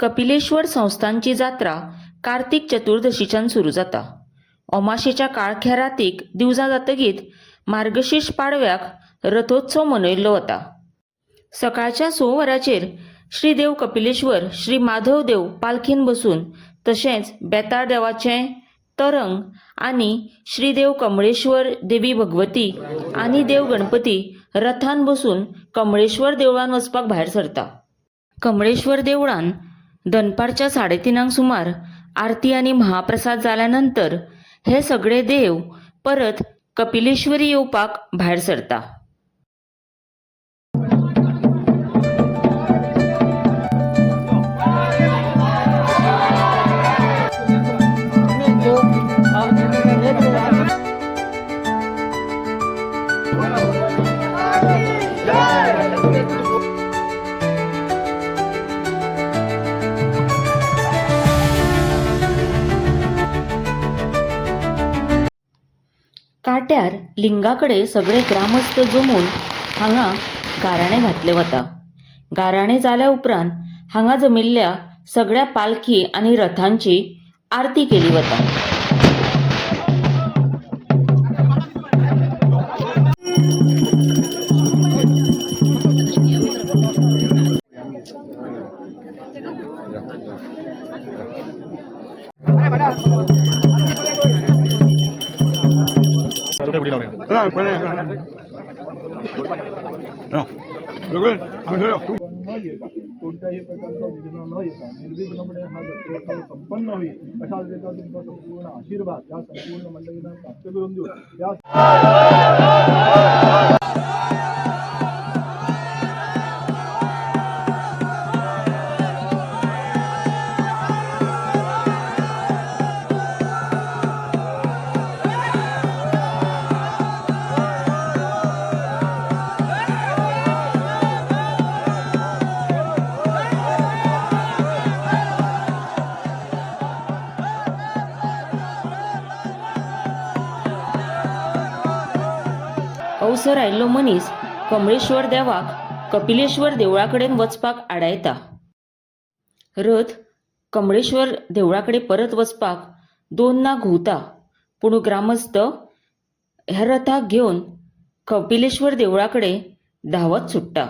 कपिलेश्वर संस्थानची जात्रा कार्तिक चतुर्दशीच्यान सुरू जाता। अमाशेच्या काळख्या रातीक दिवजां जातकीत मार्गशीर्ष पाडव्याक रथोत्सव मनयल्लो वता। सकाळच्या 6 वरांचेर श्री देव कपिलेश्वर श्री माधव देव पालखीन बसून तशेंच बेताळ देवाचें तरंग आनी श्री देव कमळेश्वर देवी भगवती आनी देव गणपती रथान बसून कमळेश्वर देवळान वचपाक भायर सरता। कमळेश्वर देवळान दनपारच्या 3:30 सुमार आरती आनी महाप्रसाद जाल्या नंतर हे सगळे देव परत कपिलेश्वरी येवपाक भायर सरता। काट्यार लिंगाकडे सगळे ग्रामस्थ जमून हांगा गाराणें घातले वता। गाराणें जाल्या उपरांत हांगा जमिल्ल्या सगळ्या पालखी आनी रथांची आरती केली वता। कोणत्याही प्रकारचा विघ्न न येता निर्विघ्नपणे हा जत्रोत्सव संपन्न होईल अशा रीतीचा तुमचा संपूर्ण आशीर्वाद या संपूर्ण मंडळींना प्राप्त करून देऊ। अवसर आयिल्लो मनीस कमळेश्वर देवाक कपिलेश्वर देवळा कडेन वचपाक आडायता। रथ कमळेश्वर देवळा कडेन परत वचपाक 2 ना घुंवता, पूण ग्रामस्थ ह्या रथाक घेवन कपिलेश्वर देवळा कडेन धांवत सुट्टा।